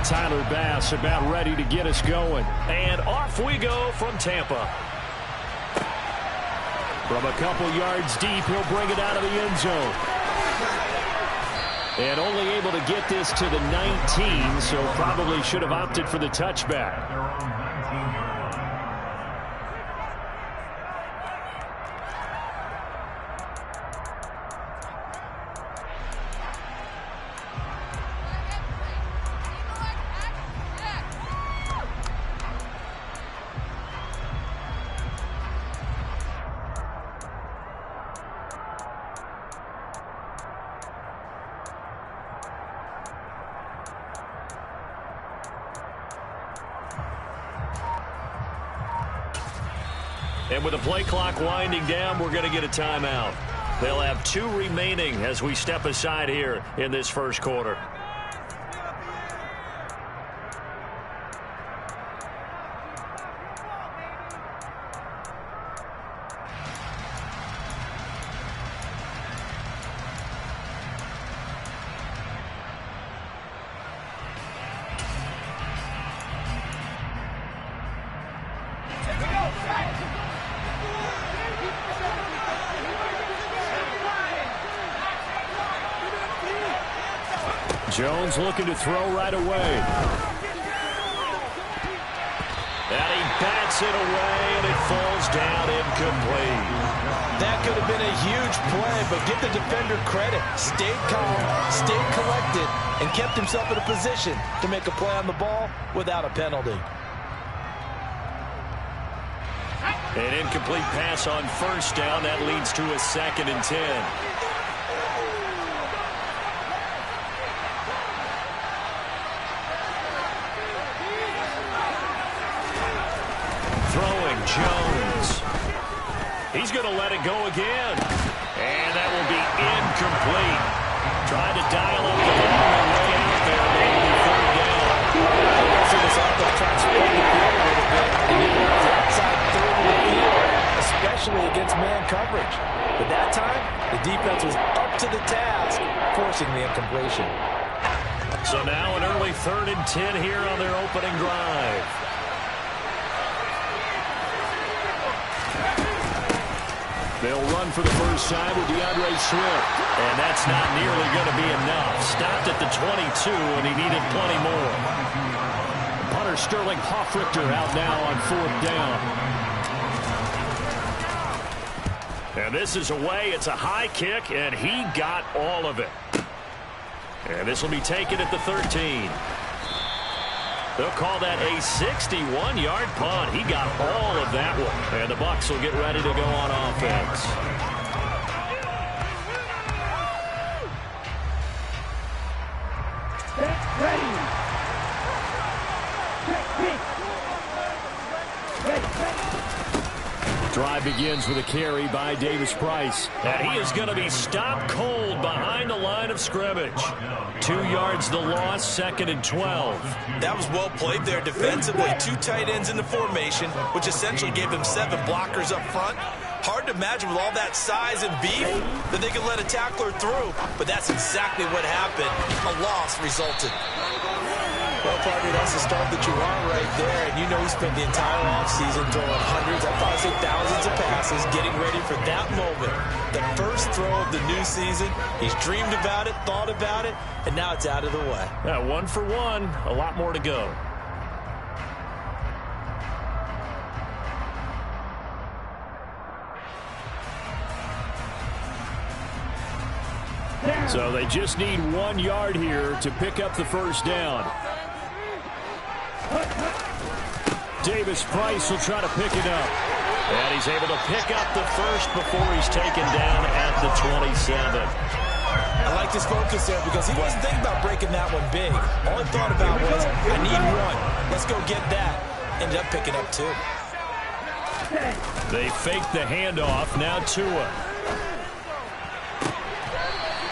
Tyler Bass about ready to get us going. And off we go from Tampa. From a couple yards deep, he'll bring it out of the end zone. And only able to get this to the 19, so probably should have opted for the touchback. And with the play clock winding down, we're going to get a timeout. They'll have 2 remaining as we step aside here in this first quarter. Jones looking to throw right away. And he bats it away, and it falls down incomplete. That could have been a huge play, but give the defender credit. Stayed calm, stayed collected, and kept himself in a position to make a play on the ball without a penalty. An incomplete pass on first down. That leads to a 2nd and 10. Jones. He's going to let it go again. And that will be incomplete. Trying to dial up the ball and way out there. Maybe 3rd down. I see this offense trying to spread the field a little bit. And he runs outside 3rd of the field, especially against man coverage. But that time, the defense was up to the task, forcing the incompletion. So now an early 3rd and 10 here on their opening drive. They'll run for the first time with DeAndre Swift. And that's not nearly going to be enough. Stopped at the 22, and he needed plenty more. Punter Sterling Hoffrichter out now on 4th down. And this is away. It's a high kick, and he got all of it. And this will be taken at the 13. They'll call that a 61-yard punt. He got all of that one. And the Bucs will get ready to go on offense. Drive begins with a carry by Davis Price. And he is going to be stopped cold behind the line of scrimmage. 2 yards the loss, 2nd and 12. That was well played there defensively. 2 tight ends in the formation, which essentially gave them 7 blockers up front. Hard to imagine with all that size and beef that they could let a tackler through. But that's exactly what happened. A loss resulted. Well, partner, that's the start that you want right there. And you know he spent the entire offseason throwing hundreds, I'd probably say thousands of passes, getting ready for that moment. The first throw of the new season. He's dreamed about it, thought about it, and now it's out of the way. Yeah, 1 for 1. A lot more to go. So they just need 1 yard here to pick up the first down. Davis Price will try to pick it up. And he's able to pick up the first before he's taken down at the 27. I like his focus there because he wasn't thinking about breaking that one big. All he thought about was, I need 1. Let's go get that. Ended up picking up 2. They fake the handoff. Now Tua.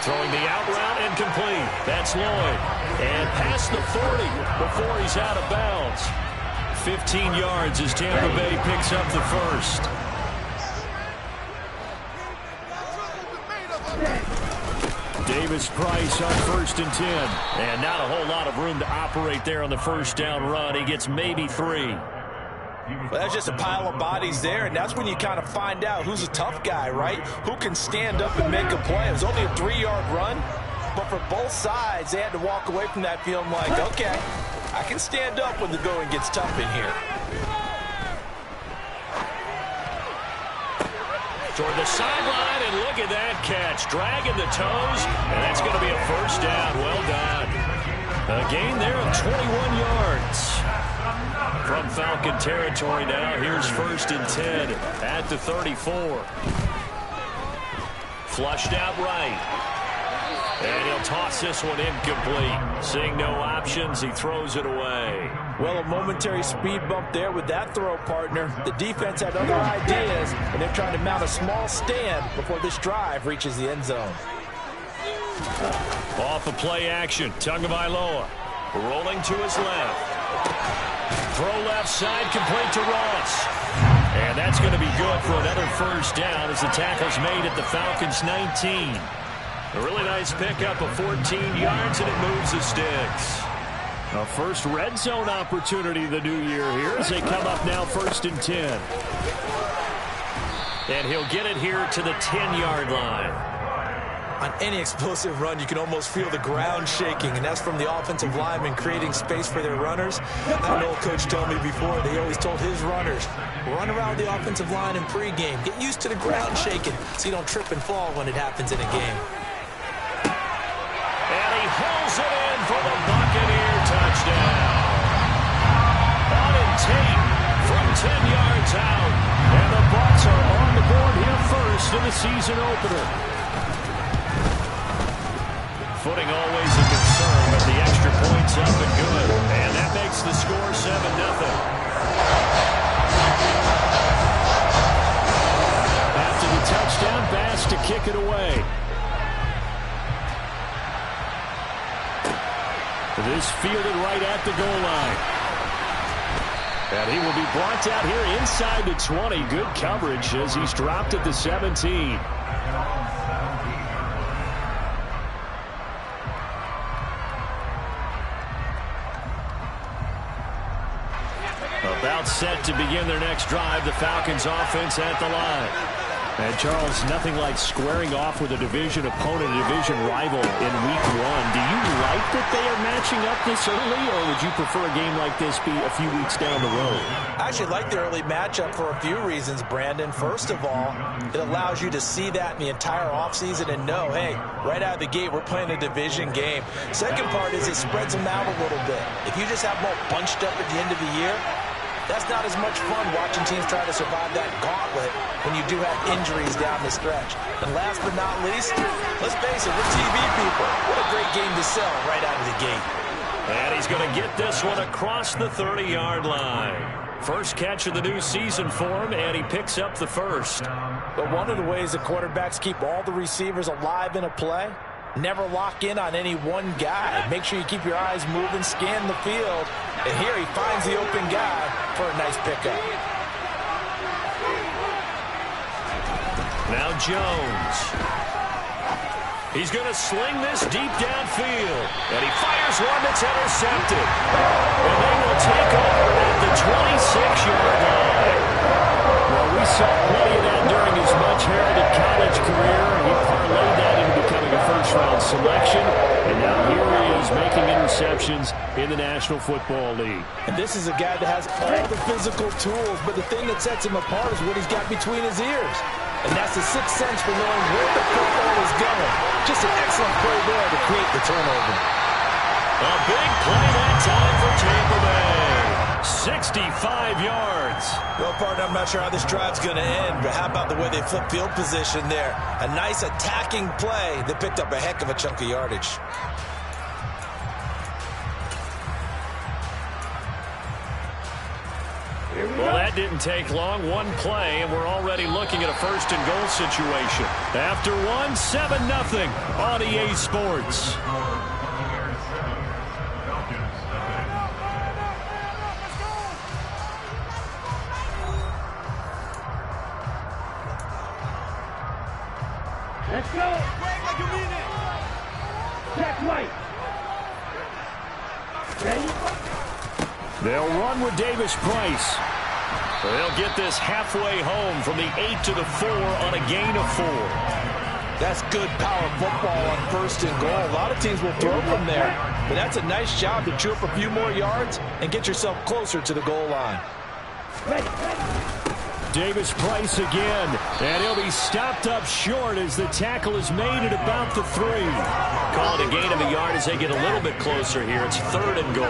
Throwing the out route incomplete. That's Lloyd. And past the 40 before he's out of bounds. 15 yards as Tampa Bay picks up the first. Davis-Price on 1st and 10. And not a whole lot of room to operate there on the first down run. He gets maybe 3. Well, that's just a pile of bodies there, and that's when you kind of find out who's a tough guy, right? Who can stand up and make a play. It was only a 3-yard run, but for both sides, they had to walk away from that feeling like, okay, I can stand up when the going gets tough in here. Toward the sideline, and look at that catch. Dragging the toes, and that's going to be a first down. Well done. A gain there of 21 yards. From Falcon territory now, here's 1st and 10 at the 34. Flushed out right. And he'll toss this one incomplete. Seeing no options, he throws it away. Well, a momentary speed bump there with that throw, partner. The defense had other ideas, and they're trying to mount a small stand before this drive reaches the end zone. Off of play action, Tagovailoa rolling to his left. Throw left side, complete to Ross. And that's going to be good for another first down as the tackle's made at the Falcons' 19. A really nice pickup of 14 yards, and it moves the sticks. A first red zone opportunity the new year here as they come up now 1st and 10. And he'll get it here to the 10-yard line. On any explosive run, you can almost feel the ground shaking, and that's from the offensive linemen creating space for their runners. That old coach told me before, they always told his runners, run around the offensive line in pregame. Get used to the ground shaking so you don't trip and fall when it happens in a game. And he hauls it in for the Buccaneer touchdown. Auden Tate from 10 yards out. And the Bucs are on the board here first in the season opener. Footing always a concern, but the extra point's up and good. And that makes the score 7-0. After the touchdown pass to kick it away. This fielded right at the goal line. And he will be brought out here inside the 20. Good coverage as he's dropped at the 17. About set to begin their next drive, the Falcons offense at the line. And Charles, nothing like squaring off with a division opponent, a division rival in week 1. Do you like that they are matching up this early, or would you prefer a game like this be a few weeks down the road? I actually like the early matchup for a few reasons, Brandon. First of all, it allows you to see that in the entire offseason and know, hey, right out of the gate, we're playing a division game. Second part is it spreads them out a little bit. If you just have them all bunched up at the end of the year, that's not as much fun watching teams try to survive that gauntlet when you do have injuries down the stretch. And last but not least, let's face it, we're TV people. What a great game to sell right out of the gate. And he's going to get this one across the 30-yard line. First catch of the new season for him, and he picks up the first. But one of the ways the quarterbacks keep all the receivers alive in a play, never lock in on any one guy. Make sure you keep your eyes moving, scan the field. And here he finds the open guy for a nice pickup. Now Jones. He's going to sling this deep downfield. And he fires one that's intercepted. And they will take over at the 26-yard line. Well, we saw plenty of that during his much-heralded college career. He parlayed that into becoming a first-round selection. And now here he is making interceptions in the National Football League. And this is a guy that has all the physical tools, but the thing that sets him apart is what he's got between his ears. And that's the sixth sense for knowing where the football is going. Just an excellent play there to create the turnover. A big play that time for Tampa Bay. 65 yards. Well, partner, I'm not sure how this drive's going to end, but how about the way they flip field position there? A nice attacking play that picked up a heck of a chunk of yardage. Well, that didn't take long. One play, and we're already looking at a first-and-goal situation. After one, 7-0 on EA Sports. Let's go. Like you mean it. They'll run with Davis Price. They'll get this halfway home from the 8 to the 4 on a gain of 4. That's good power football on 1st and goal. A lot of teams will throw from there, but that's a nice job to chew up a few more yards and get yourself closer to the goal line. Davis Price again, and he'll be stopped up short as the tackle is made at about the 3. Call it a gain of a yard as they get a little bit closer here. It's 3rd and goal.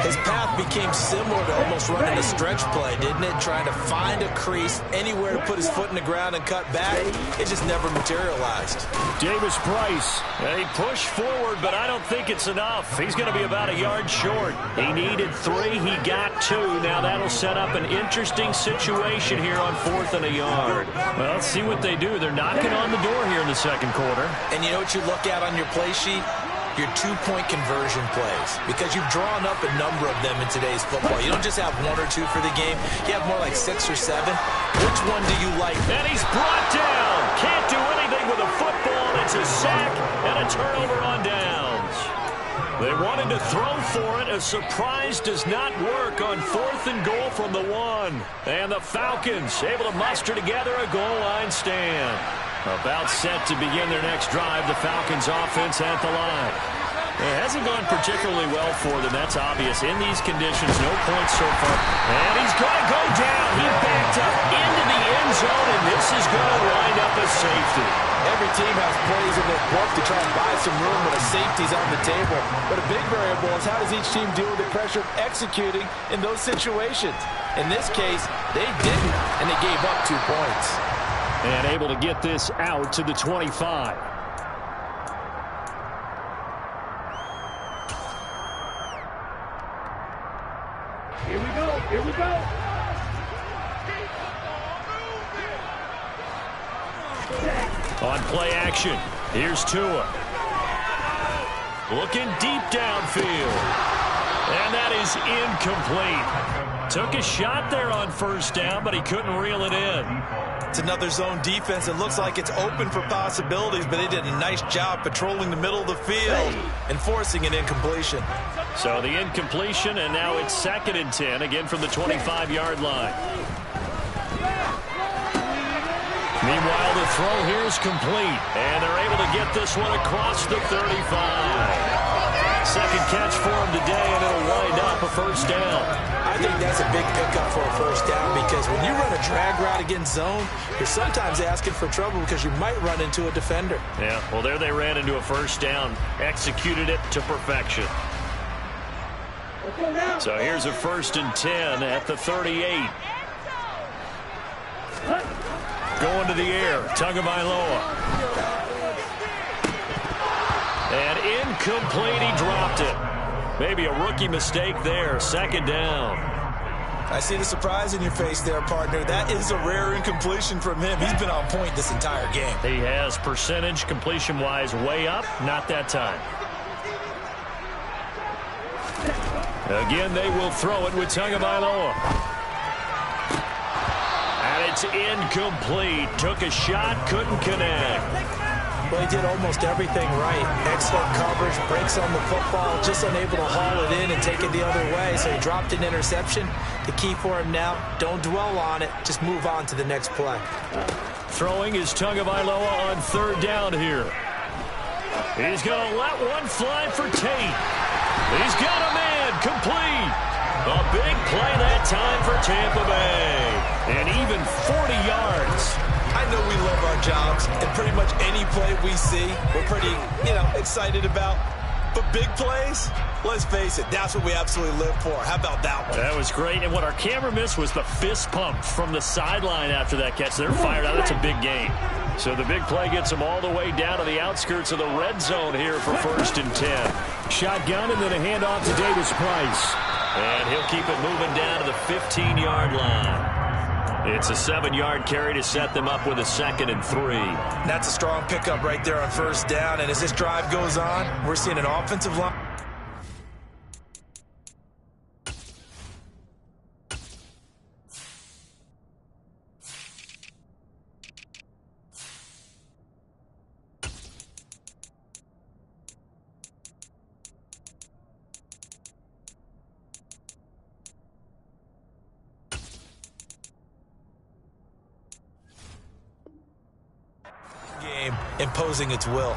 His path became similar to almost running a stretch play, didn't it? Trying to find a crease, anywhere to put his foot in the ground and cut back. It just never materialized. Davis Price, he pushed forward, but I don't think it's enough. He's going to be about a yard short. He needed 3. He got 2. Now that'll set up an interesting situation here on 4th and a yard. Well, let's see what they do. They're knocking on the door here in the 2nd quarter. And you know what you look at on your play sheet? Your 2-point conversion plays, because you've drawn up a number of them in today's football. You don't just have 1 or 2 for the game. You have more like 6 or 7. Which one do you like? And he's brought down. Can't do anything with a football. It's a sack and a turnover on downs. They wanted to throw for it. A surprise does not work on 4th and goal from the 1. And the Falcons able to muster together a goal line stand. About set to begin their next drive, the Falcons offense at the line. It hasn't gone particularly well for them, that's obvious. In these conditions, no points so far. And he's going to go down. He backed up into the end zone, and this is going to wind up a safety. Every team has plays in their book to try and buy some room when a safety's on the table. But a big variable is how does each team deal with the pressure of executing in those situations. In this case, they didn't, and they gave up 2 points. And able to get this out to the 25. Here we go. Here we go. On play action, here's Tua. Looking deep downfield. And that is incomplete. Took a shot there on 1st down, but he couldn't reel it in. It's another zone defense. It looks like it's open for possibilities, but they did a nice job patrolling the middle of the field and forcing an incompletion. So the incompletion, and now it's 2nd and 10, again from the 25-yard line. Meanwhile, the throw here is complete, and they're able to get this one across the 35. 2nd catch for him today, and it'll wind up a 1st down. I think that's a big pickup for a 1st down, because when you run a drag route against zone, you're sometimes asking for trouble because you might run into a defender. Yeah, well, there they ran into a 1st down, executed it to perfection. So here's a 1st and 10 at the 38. Going to the air, Tagovailoa. And incomplete, he dropped it. Maybe a rookie mistake there, 2nd down. I see the surprise in your face there, partner. That is a rare incompletion from him. He's been on point this entire game. He has percentage completion-wise way up, not that time. Again, they will throw it with Tagovailoa. And it's incomplete. Took a shot, couldn't connect. Well, he did almost everything right. Excellent coverage, breaks on the football, just unable to haul it in and take it the other way. So he dropped an interception. The key for him now, don't dwell on it. Just move on to the next play. Throwing is Tagovailoa on 3rd down here. He's going to let one fly for Tate. He's got a man, complete. A big play that time for Tampa Bay. And even 40 yards. I know we love our jobs, and pretty much any play we see, we're pretty, excited about. But big plays, let's face it, that's what we absolutely live for. How about that one? That was great, and what our camera missed was the fist pump from the sideline after that catch. They're fired out. That's a big game. So the big play gets them all the way down to the outskirts of the red zone here for 1st and 10. Shotgun, and then a handoff to Davis Price. And he'll keep it moving down to the 15-yard line. It's a 7-yard carry to set them up with a 2nd and 3. That's a strong pickup right there on 1st down. And as this drive goes on, we're seeing an offensive line. imposing its will.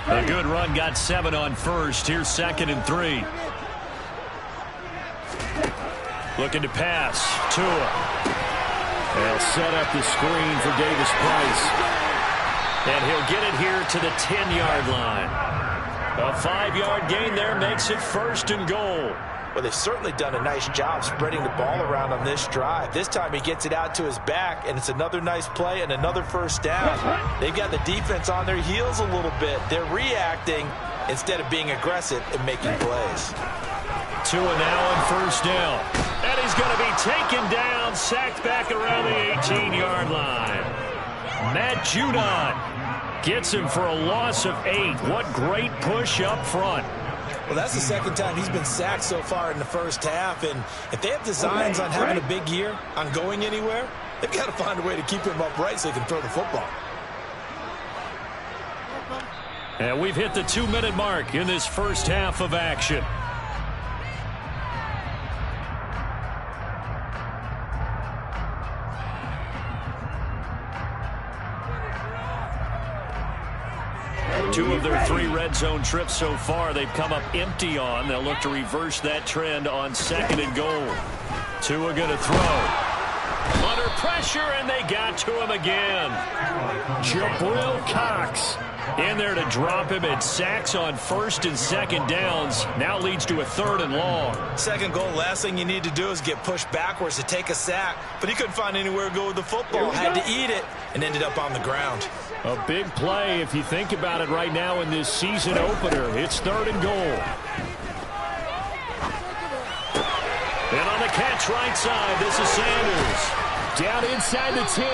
A good run, got 7 on first. Here's 2nd and 3. Looking to pass. Tua. They'll set up the screen for Davis Price. And he'll get it here to the 10-yard line. A 5-yard gain there makes it 1st and goal. Well, they've certainly done a nice job spreading the ball around on this drive. This time he gets it out to his back, and it's another nice play and another 1st down. They've got the defense on their heels a little bit. They're reacting instead of being aggressive and making plays. Tua now on 1st down. And he's going to be taken down, sacked back around the 18-yard line. Matt Judon gets him for a loss of 8. What great push up front. Well, that's the 2nd time he's been sacked so far in the 1st half, and if they have designs on having a big year, on going anywhere, they've got to find a way to keep him upright so he can throw the football. And we've hit the 2-minute mark in this 1st half of action. Two of their 3 red zone trips so far, they've come up empty on. They'll look to reverse that trend on 2nd and goal. Tua going to throw. Under pressure, and they got to him again. Jabril Cox in there to drop him, and sacks on 1st and 2nd downs. Now leads to a 3rd and long. 2nd goal, last thing you need to do is get pushed backwards to take a sack. But he couldn't find anywhere to go with the football. Had to eat it and ended up on the ground. A big play if you think about it right now in this season opener. It's 3rd and goal. And on the catch right side, this is Sanders. Down inside the 10.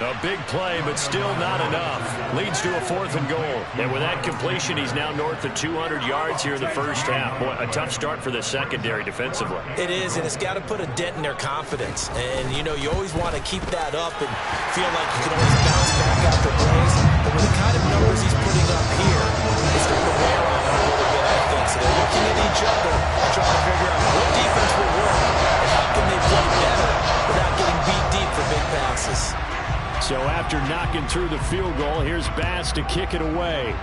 A big play, but still not enough. Leads to a 4th and goal. And with that completion, he's now north of 200 yards here in the 1st half. Boy, a tough start for the secondary defensively. It is, and it's got to put a dent in their confidence. And, you know, you always want to keep that up and feel like you can always bounce back after plays. But with the kind of numbers he's putting up here, it's starting to wear on him a little bit, I think. So they're looking at each other and trying to figure out what defense will work and how can they play better without getting beat deep for big passes. So after knocking through the field goal, here's Bass to kick it away.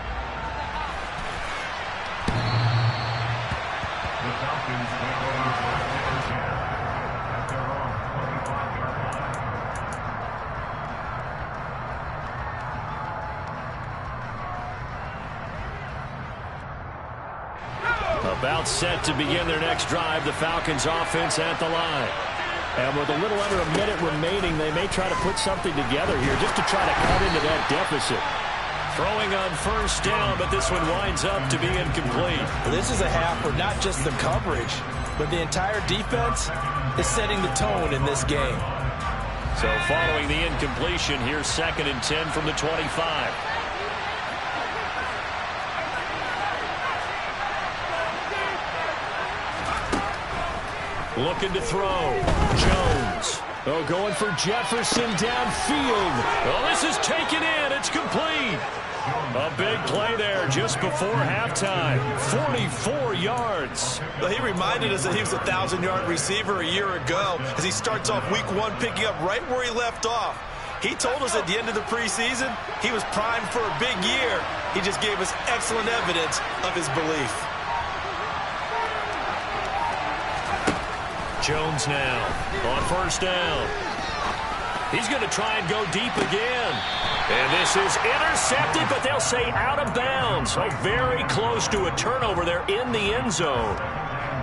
About set to begin their next drive, the Falcons offense at the line. And with a little under a minute remaining, they may try to put something together here just to try to cut into that deficit. Throwing on 1st down, but this one winds up to be incomplete. Well, this is a half where not just the coverage, but the entire defense is setting the tone in this game. So following the incompletion, here's 2nd and 10 from the 25. Looking to throw. Jones. Oh, going for Jefferson downfield. Oh, this is taken in. It's complete. A big play there just before halftime. 44 yards. Well, he reminded us that he was a 1,000-yard receiver a year ago as he starts off week 1 picking up right where he left off. He told us at the end of the preseason he was primed for a big year. He just gave us excellent evidence of his belief. Jones now on 1st down. He's going to try and go deep again. And this is intercepted, but they'll say out of bounds. So very close to a turnover there in the end zone.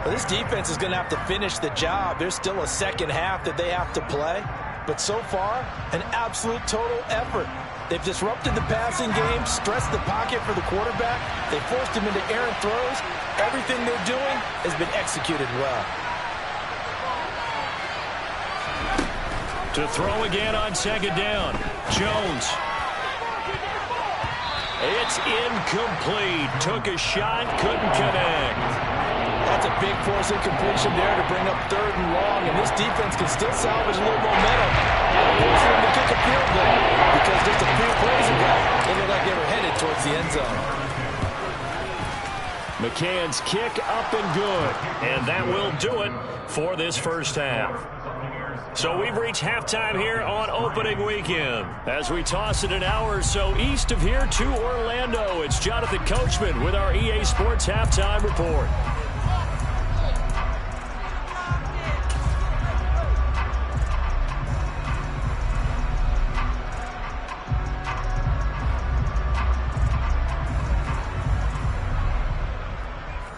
Well, this defense is going to have to finish the job. There's still a 2nd half that they have to play. But so far, an absolute total effort. They've disrupted the passing game, stressed the pocket for the quarterback. They forced him into errant throws. Everything they're doing has been executed well. To throw again on 2nd down. Jones. It's incomplete. Took a shot, couldn't connect. That's a big force incompletion there to bring up 3rd and long, and this defense can still salvage a little momentum. Force them to kick a field goal because just a few plays ago, they looked like they were headed towards the end zone. McCann's kick up and good, and that will do it for this 1st half. So we've reached halftime here on opening weekend. As we toss it an hour or so east of here to Orlando, it's Jonathan Coachman with our EA Sports Halftime Report.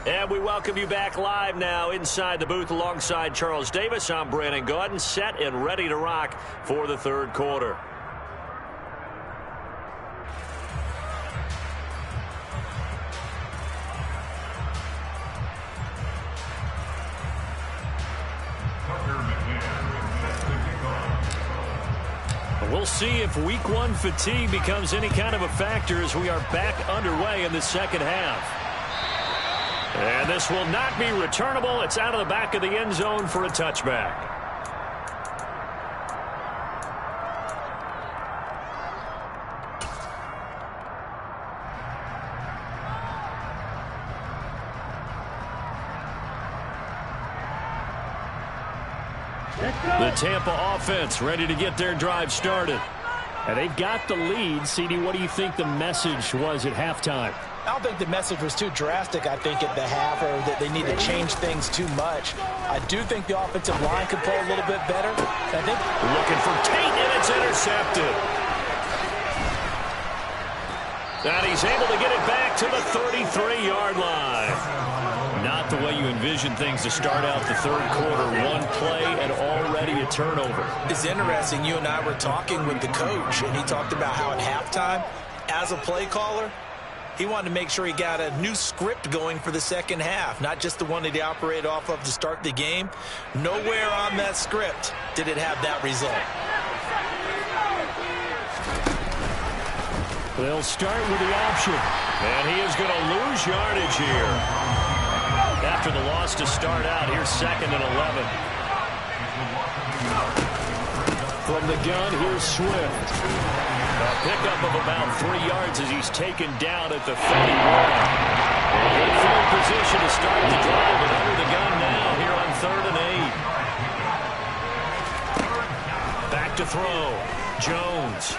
And we welcome you back live now inside the booth alongside Charles Davis. I'm Brandon Gaudin, set and ready to rock for the third quarter. We'll see if week one fatigue becomes any kind of a factor as we are back underway in the second half. And this will not be returnable. It's out of the back of the end zone for a touchback. The Tampa offense ready to get their drive started. And they've got the lead. CD, what do you think the message was at halftime? I don't think the message was too drastic, I think, at the half, or that they need to change things too much. I do think the offensive line could play a little bit better. I think looking for Tate, and it's intercepted. And he's able to get it back to the 33-yard line. Not the way you envision things to start out the third quarter. One play and already a turnover. It's interesting. You and I were talking with the coach, and he talked about how at halftime, as a play caller, he wanted to make sure he got a new script going for the second half, not just the one that he operated off of to start the game. Nowhere on that script did it have that result. They'll start with the option, and he is going to lose yardage here. After the loss to start out, here's 2nd and 11. From the gun, here's Swift. A pickup of about 3 yards as he's taken down at the 31. Good field position to start the drive, and under the gun now here on 3rd and 8. Back to throw. Jones.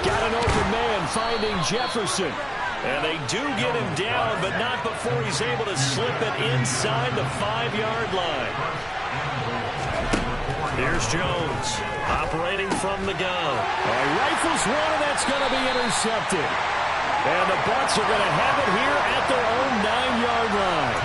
Got an open man finding Jefferson. And they do get him down, but not before he's able to slip it inside the 5-yard line. Here's Jones, operating from the gun. Rifles one, and that's going to be intercepted. And the Bucs are going to have it here at their own 9-yard line.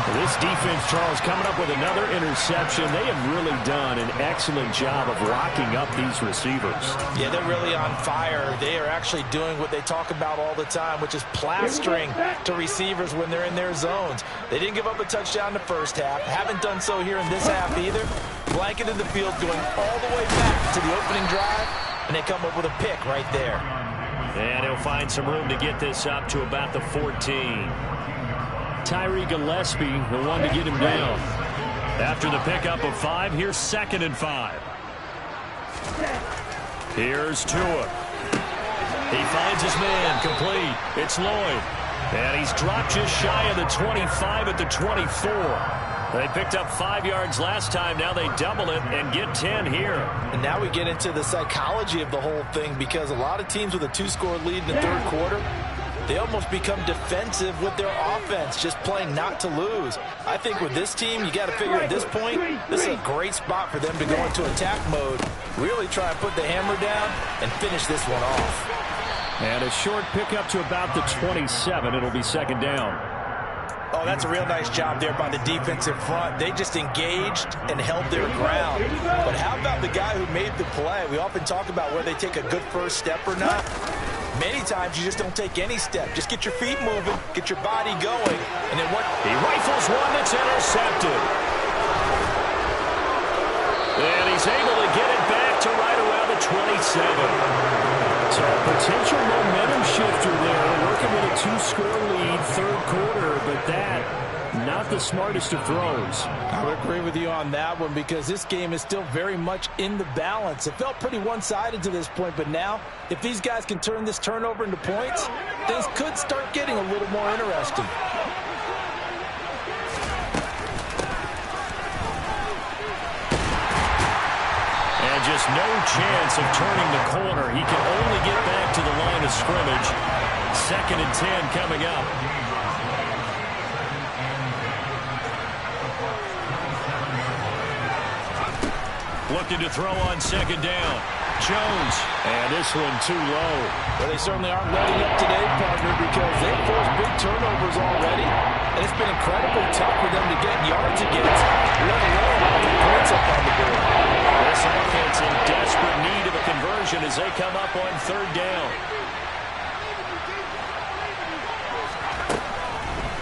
This defense, Charles, coming up with another interception. They have really done an excellent job of locking up these receivers. Yeah, they're really on fire. They are actually doing what they talk about all the time, which is plastering to receivers when they're in their zones. They didn't give up a touchdown in the first half. Haven't done so here in this half either. Blanketed the field, going all the way back to the opening drive, and they come up with a pick right there. And he'll find some room to get this up to about the 14. Tyree Gillespie, the one to get him down. After the pickup of 5, here's 2nd and 5. Here's Tua. He finds his man, complete. It's Lloyd. And he's dropped just shy of the 25 at the 24. They picked up 5 yards last time. Now they double it and get 10 here. And now we get into the psychology of the whole thing, because a lot of teams with a 2-score lead in the third quarter, they almost become defensive with their offense, just playing not to lose. I think with this team, you got to figure at this point, this is a great spot for them to go into attack mode, really try and put the hammer down and finish this one off. And a short pickup to about the 27. It'll be 2nd down. Oh, that's a real nice job there by the defensive front. They just engaged and held their ground. But how about the guy who made the play? We often talk about whether they take a good first step or not. Many times you just don't take any step. Just get your feet moving, get your body going, and then what? He rifles one that's intercepted. And he's able to get it back to right around the 27. So potential momentum shifter there, working with a 2-score lead, third quarter, but that not the smartest of throws. I would agree with you on that one, because this game is still very much in the balance. It felt pretty one-sided to this point, but now if these guys can turn this turnover into points, things could start getting a little more interesting. no chance of turning the corner. He can only get back to the line of scrimmage. 2nd and 10 coming up. Looking to throw on 2nd down. Jones. And this one too low. Well, they certainly aren't letting up today, partner, because they've forced big turnovers already. And it's been incredibly tough for them to get yards against, let alone put points up on the board. This offense in desperate need of a conversion as they come up on 3rd down.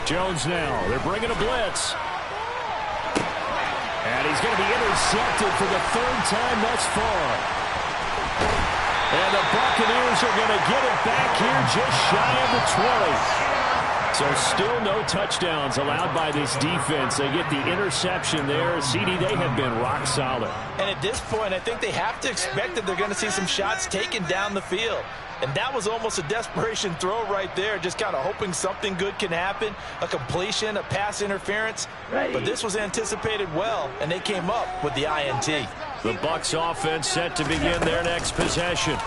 Jones now. They're bringing a blitz. And he's going to be intercepted for the 3rd time thus far. And the Buccaneers are going to get it back here just shy of the 20. So still no touchdowns allowed by this defense. They get the interception there. CD, they have been rock solid. And at this point, I think they have to expect that they're going to see some shots taken down the field. And that was almost a desperation throw right there, just kind of hoping something good can happen, a completion, a pass interference. But this was anticipated well, and they came up with the INT. The Bucs offense set to begin their next possession.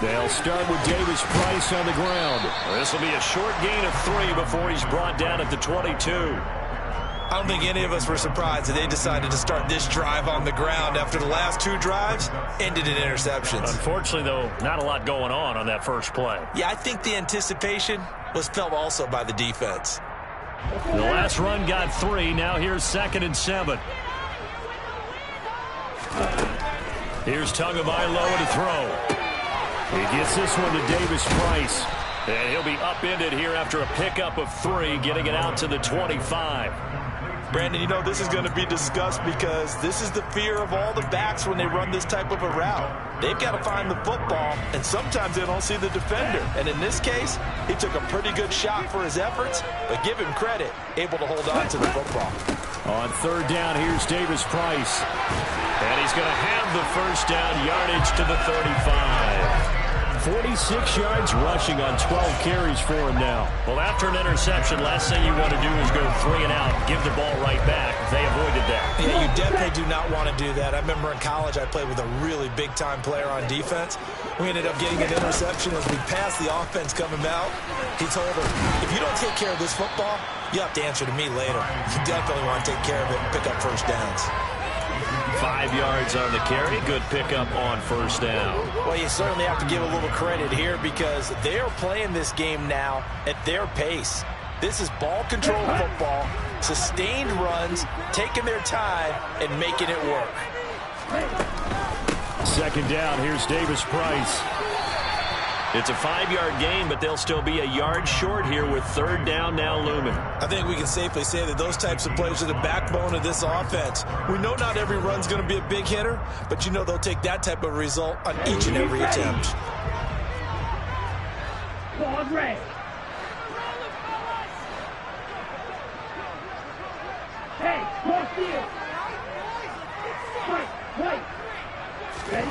They'll start with Davis Price on the ground. This will be a short gain of 3 before he's brought down at the 22. I don't think any of us were surprised that they decided to start this drive on the ground after the last 2 drives ended in interceptions. Unfortunately, though, not a lot going on that first play. Yeah, I think the anticipation was felt also by the defense. The last run got 3. Now here's 2nd and 7. Here's Tagovailoa to throw. He gets this one to Davis Price. And he'll be upended here after a pickup of 3, getting it out to the 25. Brandon, you know this is going to be discussed because this is the fear of all the backs when they run this type of a route. They've got to find the football, and sometimes they don't see the defender. And in this case, he took a pretty good shot for his efforts, but give him credit, able to hold on to the football. On 3rd down, here's Davis Price. And he's going to have the first down, yardage to the 35. 46 yards rushing on 12 carries for him now. Well, after an interception, last thing you want to do is go 3 and out, give the ball right back. They avoided that. Yeah, you definitely do not want to do that. I remember in college I played with a really big-time player on defense. We ended up getting an interception as we passed the offense coming out. He told him, if you don't take care of this football, you have to answer to me later. You definitely want to take care of it and pick up first downs. 5 yards on the carry. Good pickup on 1st down. Well, you certainly have to give a little credit here because they're playing this game now at their pace. This is ball control football, sustained runs, taking their time, and making it work. 2nd down, here's Davis Price. It's a 5-yard gain, but they'll still be a yard short here with 3rd down now looming. I think we can safely say that those types of plays are the backbone of this offense. We know not every run's going to be a big hitter, but you know they'll take that type of result on each and every attempt. Hey, cross field. Wait. Ready?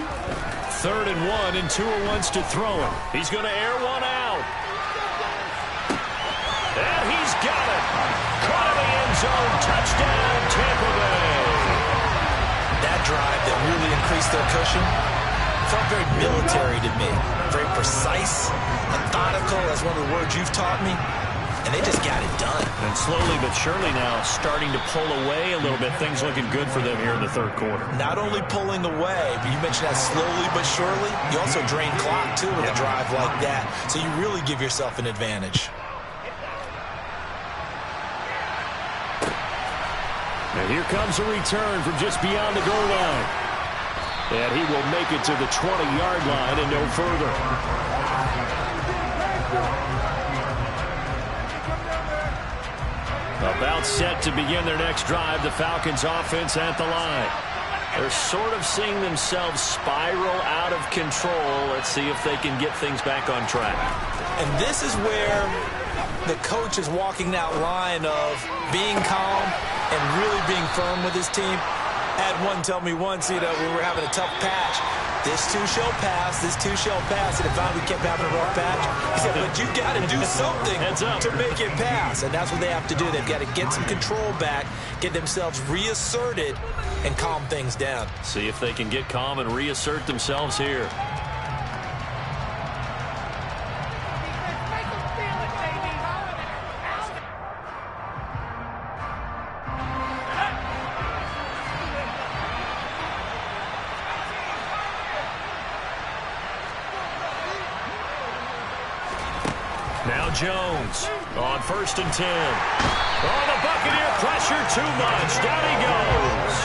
3rd and 1, and Tua wants to throw it. He's going to air one out. And he's got it. Caught in the end zone. Touchdown, Tampa Bay. That drive that really increased their cushion felt very military to me. Very precise, methodical, that's one of the words you've taught me. And they just got it done. And slowly but surely now starting to pull away a little bit. Things looking good for them here in the 3rd quarter. Not only pulling away, but you mentioned that slowly but surely. You also drain clock, too, with a drive like that. So you really give yourself an advantage. And here comes a return from just beyond the goal line. And he will make it to the 20-yard line and no further. About set to begin their next drive, the Falcons offense at the line. They're sort of seeing themselves spiral out of control. Let's see if they can get things back on track. And this is where the coach is walking that line of being calm and really being firm with his team. Had one tell me once, we were having a tough patch. This too shall pass, this too shall pass. And it finally kept having a rough patch. He said, but you got to do something to make it pass. And that's what they have to do. They've got to get some control back, get themselves reasserted, and calm things down. See if they can get calm and reassert themselves here. Now Jones on 1st and 10. Oh, the Buccaneer pressure too much. Down he goes.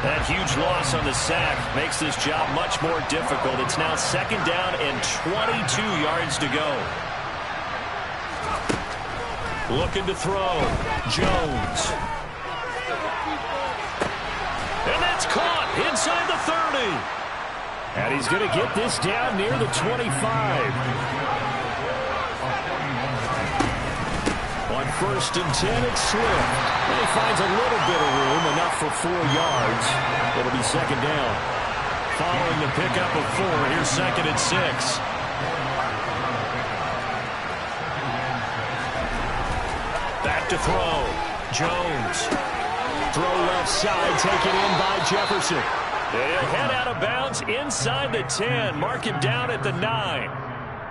That huge loss on the sack makes this job much more difficult. It's now 2nd down and 22 yards to go. Looking to throw. Jones. And that's caught inside the 30. And he's going to get this down near the 25. On 1st and 10, it's Swift. And he finds a little bit of room, enough for 4 yards. It'll be 2nd down. Following the pickup of 4, here's 2nd and 6. Back to throw. Jones. Throw left side, taken in by Jefferson. He'll head out of bounds inside the 10. Mark him down at the 9.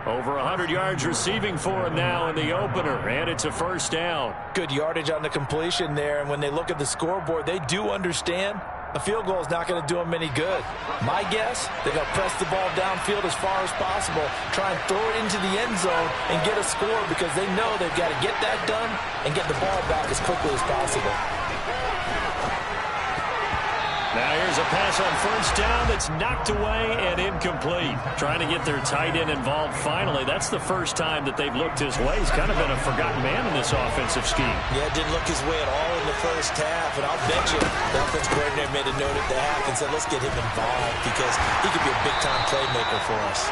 Over 100 yards receiving for him now in the opener, and it's a 1st down. Good yardage on the completion there, and when they look at the scoreboard, they do understand a field goal is not going to do them any good. My guess, they're going to press the ball downfield as far as possible, try and throw it into the end zone and get a score because they know they've got to get that done and get the ball back as quickly as possible. Now here's a pass on 1st down that's knocked away and incomplete. Trying to get their tight end involved finally. That's the first time that they've looked his way. He's kind of been a forgotten man in this offensive scheme. Yeah, didn't look his way at all in the first half. And I'll bet you the offense coordinator made a note at the half and said, let's get him involved because he could be a big-time playmaker for us.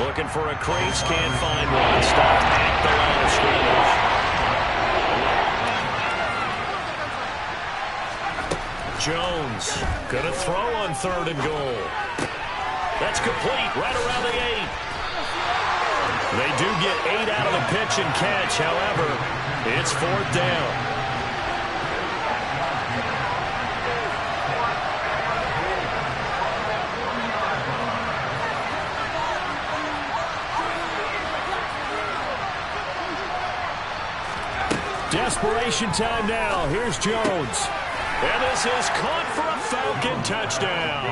Looking for a crease, can't find one. Stop at the line of scrimmage. Jones gonna throw on 3rd and goal. That's complete right around the 8. They do get 8 out of the pitch and catch. However, it's 4th down. Desperation time now. Here's Jones. And this is caught for a Falcon touchdown.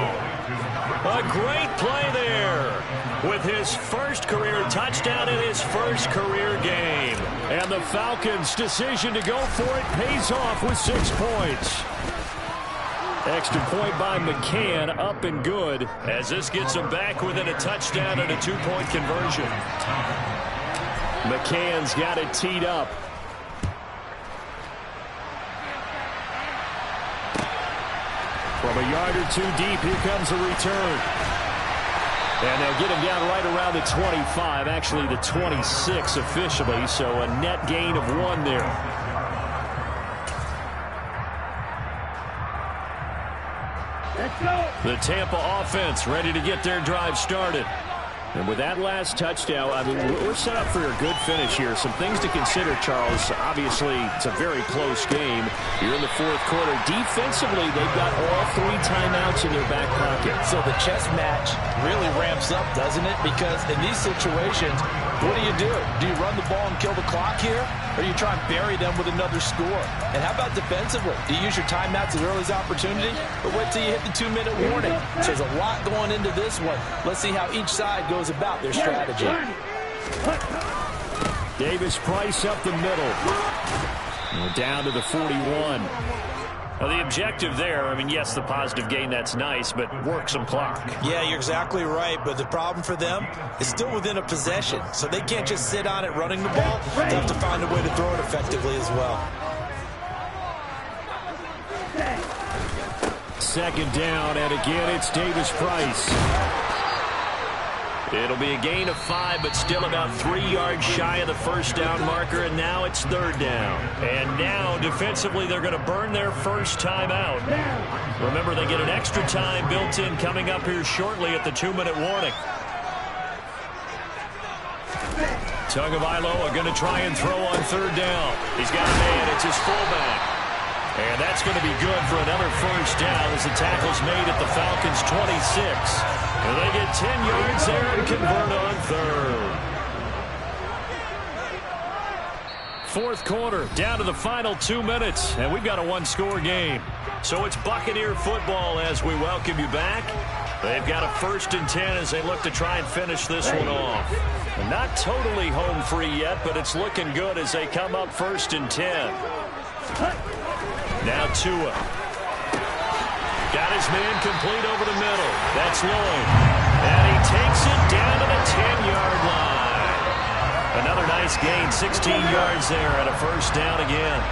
A great play there with his first career touchdown in his first career game. And the Falcons' decision to go for it pays off with 6 points. Extra point by McCann, up and good, as this gets him back within a touchdown and a 2-point conversion. McCann's got it teed up. From a yard or 2 deep, here comes a return. And they'll get him down right around the 25, actually the 26 officially, so a net gain of 1 there. The Tampa offense ready to get their drive started. And with that last touchdown, I mean, we're set up for a good finish here. Some things to consider, Charles. Obviously, it's a very close game. You're in the 4th quarter. Defensively, they've got all 3 timeouts in their back pocket. So the chess match really ramps up, doesn't it? Because in these situations, what do? Do you run the ball and kill the clock here? Or do you try and bury them with another score? And how about defensively? Do you use your timeouts as early as opportunity? Or wait till you hit the 2-minute warning? So there's a lot going into this one. Let's see how each side goes about their strategy. Davis-Price up the middle. We're down to the 41. Well, the objective there, I mean, yes, the positive gain, that's nice, but work some clock. Yeah, you're exactly right, but the problem for them is still within a possession, so they can't just sit on it running the ball. They have to find a way to throw it effectively as well. 2nd down, and again, it's Davis-Price. It'll be a gain of 5, but still about 3 yards shy of the first down marker, and now it's third down. And now, defensively, they're going to burn their first time out. Remember, they get an extra time built in coming up here shortly at the 2-minute warning. Tagovailoa going to try and throw on third down. He's got a man. It's his fullback. And that's going to be good for another first down as the tackle's made at the Falcons' 26. And they get 10 yards there and convert on third. Fourth quarter, down to the final 2 minutes, and we've got a one-score game. So it's Buccaneer football as we welcome you back. They've got a 1st and 10 as they look to try and finish this one off. And not totally home free yet, but it's looking good as they come up 1st and 10. Now Tua. Got his man complete over the middle. That's Lloyd. And he takes it down to the 10-yard line. Another nice gain, 16 yards there and a first down again.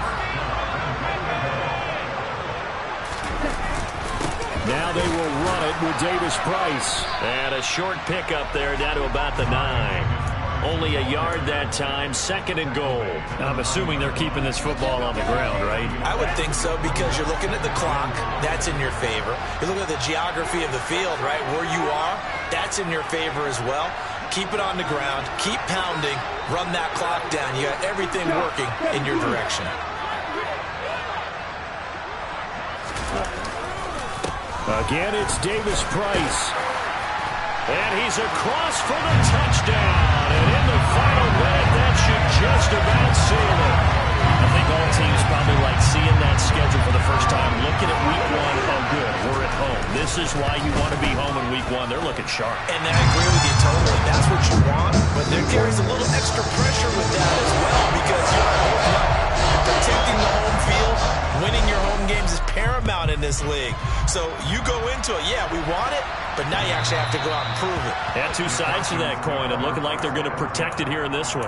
Now they will run it with Davis Price. And a short pickup there down to about the 9. Only a yard that time, 2nd and goal. I'm assuming they're keeping this football on the ground, right? I would think so because you're looking at the clock. That's in your favor. You look at the geography of the field, right? Where you are, that's in your favor as well. Keep it on the ground. Keep pounding. Run that clock down. You got everything working in your direction. Again, it's Davis Price. And he's across for the touchdown. And in the final minute, that should just about seal it. I think all teams probably like seeing that schedule for the first time. Looking at week 1, oh good, we're at home. This is why you want to be home in week 1. They're looking sharp. And I agree with you totally. That's what you want. But there carries a little extra pressure with that as well because you're at home now. Protecting the home field, winning your home games is paramount in this league. So you go into it, yeah, we want it, but now you actually have to go out and prove it. Yeah, 2 sides to that coin, and looking like they're going to protect it here in this one.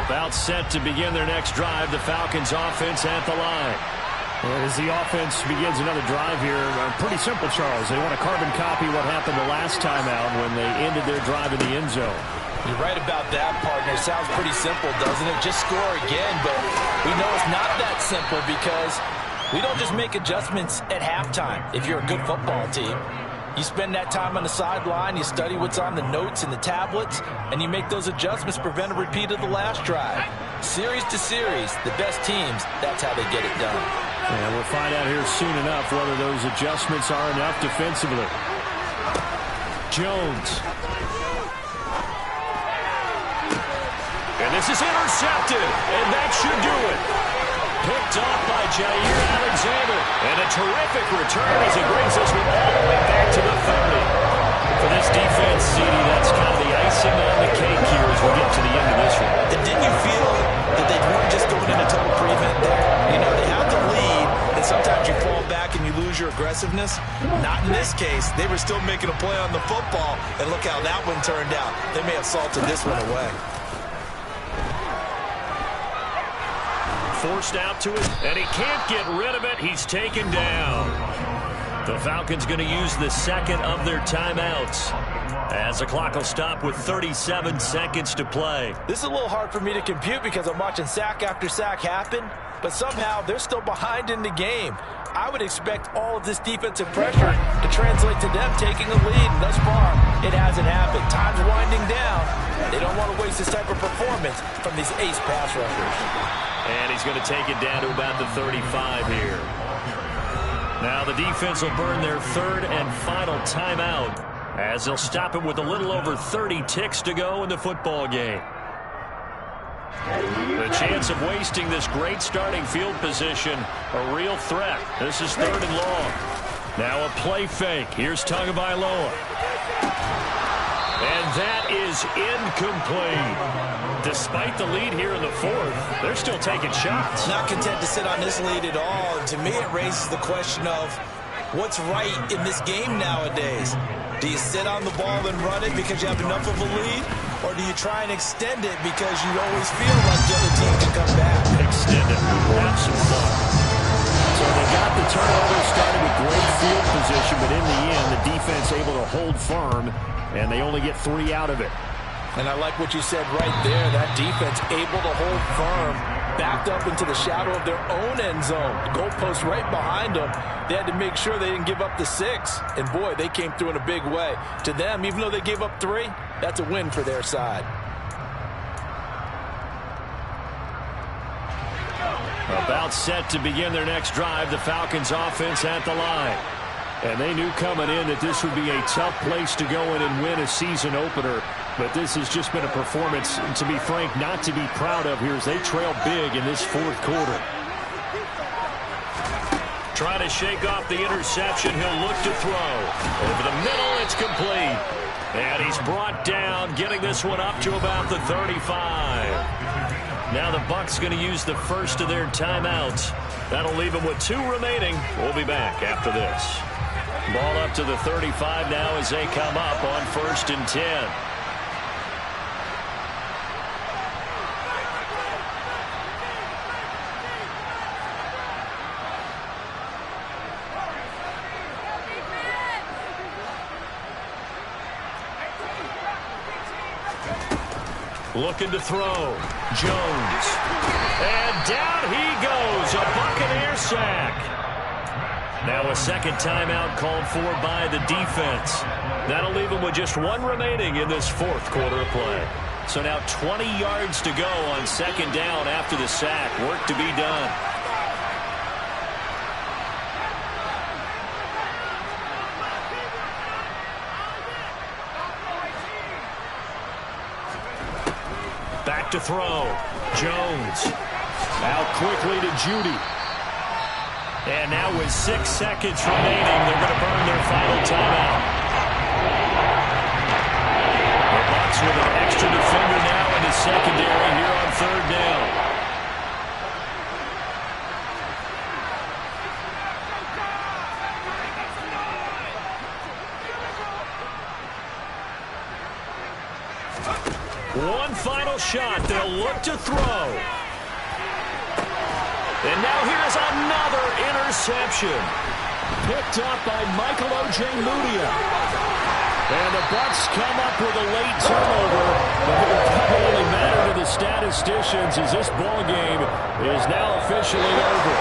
About set to begin their next drive, the Falcons offense at the line. As the offense begins another drive here, pretty simple, Charles. They want to carbon copy what happened the last time out when they ended their drive in the end zone. You're right about that, partner. Sounds pretty simple, doesn't it? Just score again, but we know it's not that simple because we don't just make adjustments at halftime if you're a good football team. You spend that time on the sideline, you study what's on the notes and the tablets, and you make those adjustments, prevent a repeat of the last drive. Series to series, the best teams, that's how they get it done. And we'll find out here soon enough whether those adjustments are enough defensively. Jones. And this is intercepted, and that should do it. Picked off by Jair Alexander. And a terrific return as he brings this one all the way back to the 30. For this defense, CD, that's kind of the icing on the cake here as we get to the end of this one. And didn't you feel that they weren't just going into total prevent there? You know, they have to lead, and sometimes you fall back and you lose your aggressiveness. Not in this case. They were still making a play on the football, and look how that one turned out. They may have salted this one away. Forced out to it, and he can't get rid of it. He's taken down. The Falcons going to use the 2nd of their timeouts as the clock will stop with 37 seconds to play. This is a little hard for me to compute because I'm watching sack after sack happen, but somehow they're still behind in the game. I would expect all of this defensive pressure to translate to them taking a lead, and thus far, it hasn't happened. Time's winding down. They don't want to waste this type of performance from these ace pass rushers. And he's going to take it down to about the 35 here. Now the defense will burn their 3rd and final timeout as they'll stop it with a little over 30 ticks to go in the football game. The chance of wasting this great starting field position, a real threat. This is 3rd and long. Now a play fake. Here's Tagovailoa. And that is incomplete. Despite the lead here in the 4th, they're still taking shots. Not content to sit on this lead at all. And to me, it raises the question of what's right in this game nowadays. Do you sit on the ball and run it because you have enough of a lead? Or do you try and extend it because you always feel like the other team can come back? Extend it. Have some fun. So they got the turnover, started with great field position, but in the end, the defense able to hold firm, and they only get 3 out of it. And I like what you said right there. That defense able to hold firm, backed up into the shadow of their own end zone. The goalpost right behind them. They had to make sure they didn't give up the 6. And, boy, they came through in a big way. To them, even though they gave up 3, that's a win for their side. About set to begin their next drive, the Falcons offense at the line. And they knew coming in that this would be a tough place to go in and win a season opener. But this has just been a performance, to be frank, not to be proud of here as they trail big in this fourth quarter. Trying to shake off the interception. He'll look to throw. Over the middle, it's complete. And he's brought down, getting this one up to about the 35. Now the Bucs going to use the first of their timeouts. That'll leave them with 2 remaining. We'll be back after this. Ball up to the 35 now as they come up on 1st and 10. Looking to throw. Jones. And down he goes. A Buccaneer sack. Now a second timeout called for by the defense. That'll leave them with just 1 remaining in this fourth quarter of play. So now 20 yards to go on second down after the sack. Work to be done. Back to throw. Jones. Out quickly to Judy. And now with 6 seconds remaining, they're going to burn their final timeout. The Bucs with an extra defender now in the secondary here on 3rd down. One final shot. They'll look to throw. And now here's another interception. Picked up by Michael Ojemudia. And the Bucs come up with a late turnover. But it will probably only matter to the statisticians as this ball game is now officially over.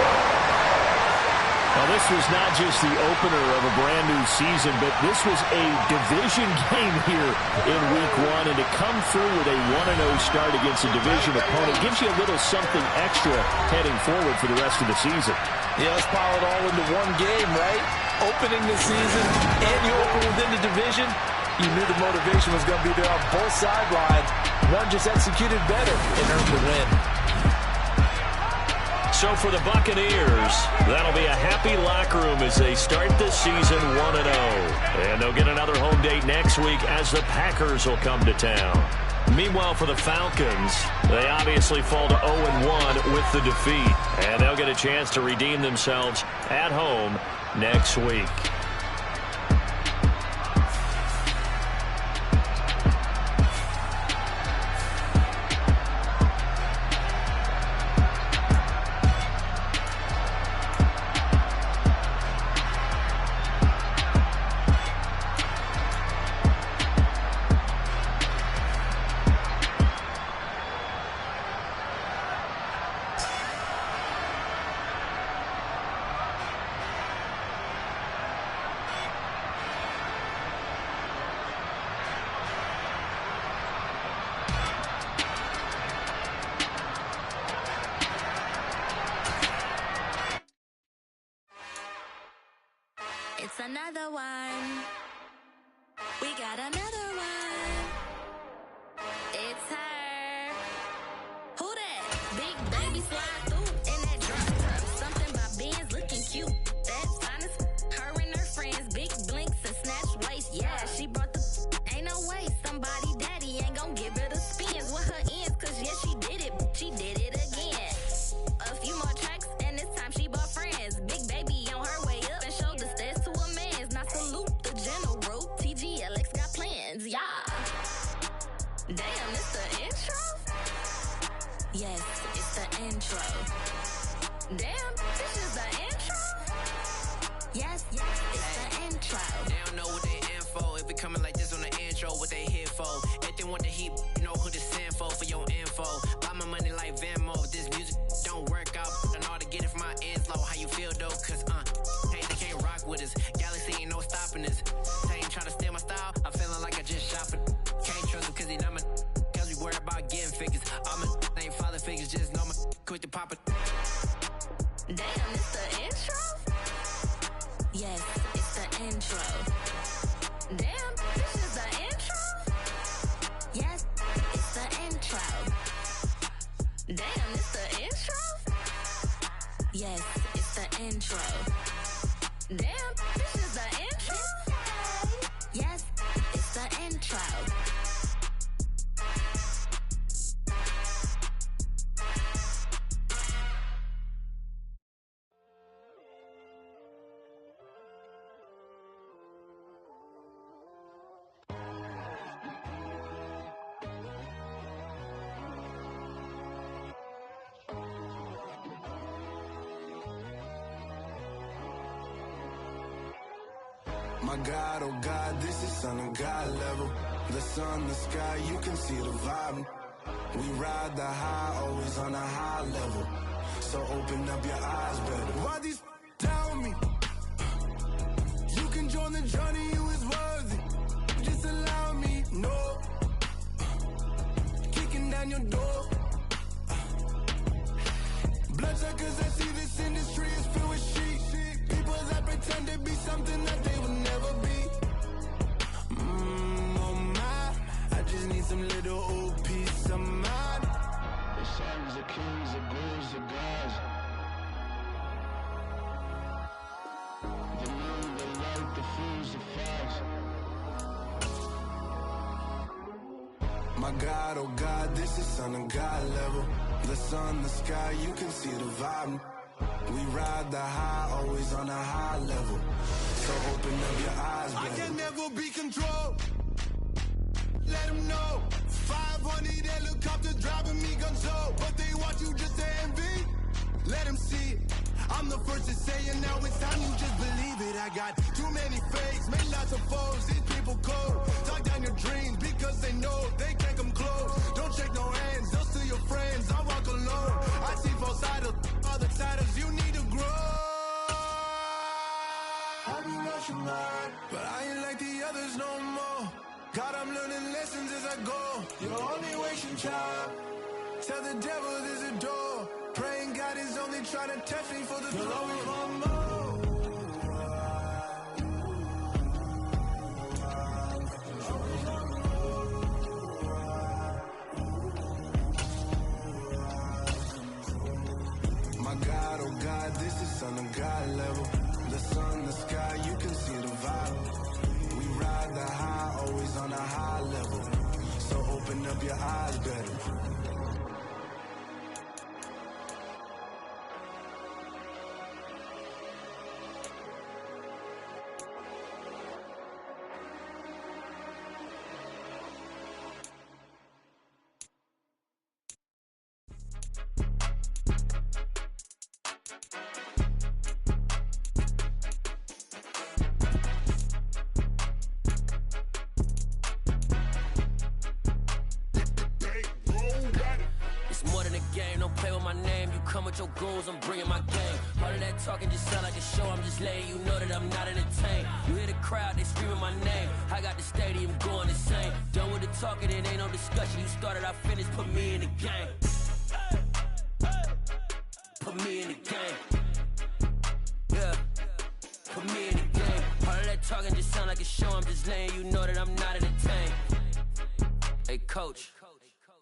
Now, this was not just the opener of a brand-new season, but this was a division game here in Week 1. And to come through with a 1-0 start against a division opponent gives you a little something extra heading forward for the rest of the season. Yeah, let's pile it all into one game, right? Opening the season and you open within the division. You knew the motivation was going to be there on both sidelines. One just executed better and earned the win. So for the Buccaneers, that'll be a happy locker room as they start the season 1-0. And they'll get another home date next week as the Packers will come to town. Meanwhile, for the Falcons, they obviously fall to 0-1 with the defeat. And they'll get a chance to redeem themselves at home next week. It's another one. We got another one. It's her. Who that? Big baby slide through in that drop top. Something about Benz looking cute. That's honest. Her and her friends, big blinks and snatch waist. Yeah, she brought the. Ain't no way somebody daddy ain't gon' give her the spins with her ends. Cause yeah, she did it. She did it again. A few more tracks and this time she bought friends. Big baby on her way up and showed the stairs to a man's. Now salute the general. TGLX got plans, yeah. Damn, it's the intro? Yes, it's the intro. Damn, this is the intro? want the heat, you know who the Sanfo for your info. Buy my money like Venmo. This music don't work out, and all to get it from my ends low. How you feel though? Cause hey, they can't rock with us. Galaxy ain't no stopping us. They ain't trying to steal my style. I'm feeling like I just shop it. Can't trust him cause he not my. Cause we worried about getting figures. All my ain't father figures, just know my quick to pop it. Damn, it's the intro? Yes, it's the intro. Damn, this is the intro? Yes, it's the intro. Damn, it's the intro? Yes, it's the intro. Damn, this is the intro? Yes, it's the intro. My God, oh God, this is Son of God level. The sun, the sky, you can see the vibe. We ride the high, always on a high level. So open up your eyes better. Why these tell me? You can join the journey, you is worthy. Just allow me, no. Kicking down your door. Bloodsuckers, I see this industry is filled with sheep. People that pretend to be something that they will never be. Oh my, I just need some little old peace of mind. The sons of kings, the gurus of gods. The moon, the light, the fools, the facts. My God, oh God, this is Son of God level. The sun, the sky, you can see the vibe. We ride the high, always on a high level. So open up your eyes, baby. I can never be controlled. Let them know. 500 helicopters driving me gonzo. But they want you just to envy. Let them see it. I'm the first to say it, now it's time you just believe it. I got too many fakes, made lots of foes. These people cold. Talk down your dreams because they know they can't come close. Don't shake no hands, those to your friends. I walk alone. I see both idols, other titles. You need to grow. I be rushing hard, but I ain't like the others no more. God, I'm learning lessons as I go. You're only wasting time. Tell the devil there's a door. Praying God is only trying to test me for the glory of more. My God, oh God, this is Son of God level. The sun, the sky, you can see the vibe. We ride the high, always on a high level. So open up your eyes better. I'm bringing my game. All of that talking just sound like a show. I'm just letting you know that I'm not entertained. You hear the crowd, they screaming my name. I got the stadium going insane. Done with the talking, it ain't no discussion. You started, I finished, put me in the game. Put me in the game. Yeah, put me in the game. All of that talking just sound like a show. I'm just letting you know that I'm not entertained. Hey, coach.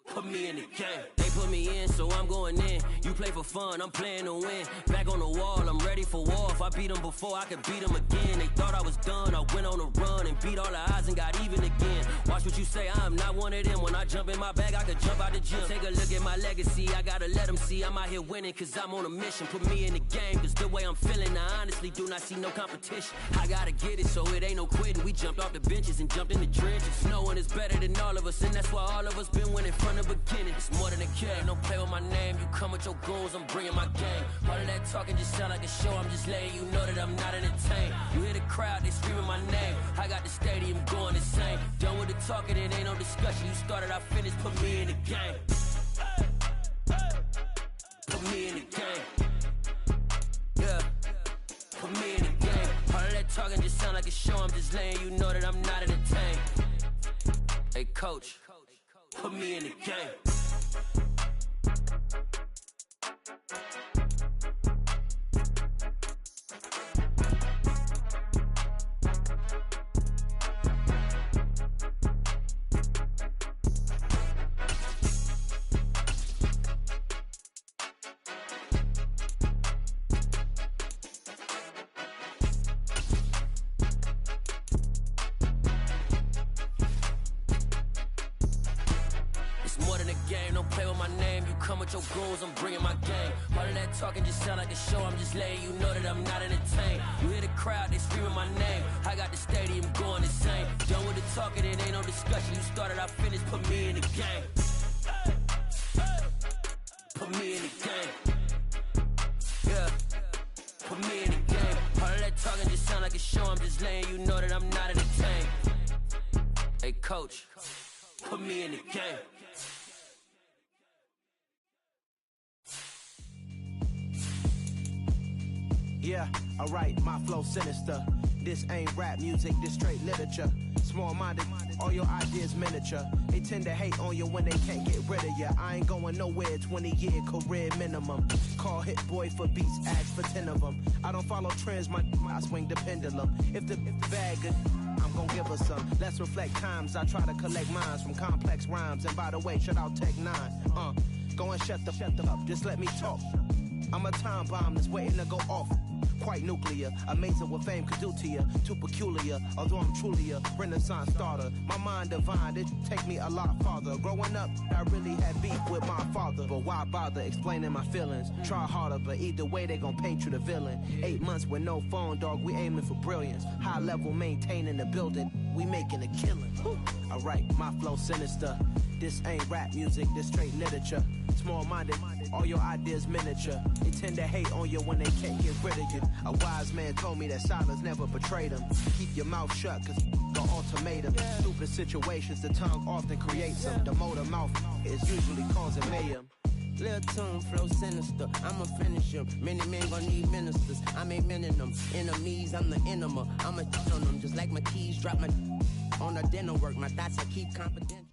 Put me in the game. They put me in, so I'm going in. You play for fun, I'm playing to win. Back on the wall, I'm ready for war. If I beat them before, I could beat them again. They thought I was done, I went on a run and beat all the odds and got even again. Watch what you say, I'm not one of them. When I jump in my bag, I could jump out the gym. Take a look at my legacy, I gotta let them see I'm out here winning, cause I'm on a mission. Put me in the game, cause the way I'm feeling, I honestly do not see no competition. I gotta get it, so it ain't no quitting. We jumped off the benches and jumped in the trenches. No one is better than all of us, and that's why all of us been winning from the beginning. It's more than a game, don't play with my name. You come with your goons, I'm bringing my game. All of that talking just sound like a show. I'm just letting you know that I'm not entertained. You hear the crowd, they screaming my name. I got the stadium going insane. Done with the talking, it ain't no discussion. You started, I finished, put me in the game. Put me in the game. Yeah, put me in the game. All of that talking just sound like a show. I'm just letting you know that I'm not entertained. Hey, coach, put me in the game. Your goons, I'm bringing my game. All of that talking just sound like a show. I'm just letting you know that I'm not entertained. You hear the crowd, they screaming my name. I got the stadium going insane. Done with the talking, it ain't no discussion. You started, I finished, put me in the game. Put me in the game. Yeah, put me in the game. All of that talking just sound like a show. I'm just letting you know that I'm not entertained. Hey, coach, put me in the game. Yeah, alright, my flow sinister. This ain't rap music, this straight literature. Small-minded, all your ideas miniature. They tend to hate on you when they can't get rid of you. I ain't going nowhere, 20-year career minimum. Call Hit Boy for beats, ask for 10 of them. I don't follow trends, I swing the pendulum. If the bag good, I'm gon' give her some. Let's reflect times, I try to collect minds from complex rhymes. And by the way, shout out Tech 9. Go and shut the up, just let me talk. I'm a time bomb that's waiting to go off. Quite nuclear, amazing what fame could do to you. Too peculiar, although I'm truly a renaissance starter. My mind divine, it take me a lot farther. Growing up, I really had beef with my father. But why bother explaining my feelings? Try harder, but either way they gon' paint you the villain. 8 months with no phone, dog, we aiming for brilliance. High level maintaining the building, we making a killing. Alright, my flow sinister. This ain't rap music, this straight literature. Small-minded, all your ideas miniature. They tend to hate on you when they can't get rid of you. A wise man told me that silence never betrayed him. Keep your mouth shut, cause the ultimatum. Stupid situations, the tongue often creates them. The motor mouth is usually causing mayhem. Lil' tune, flow sinister, I'ma finish him. Many men gon' need ministers, I make men in them. Enemies, I'm the enema, I'ma on them. Just like my keys, drop my on the dinner work. My thoughts I keep confidential.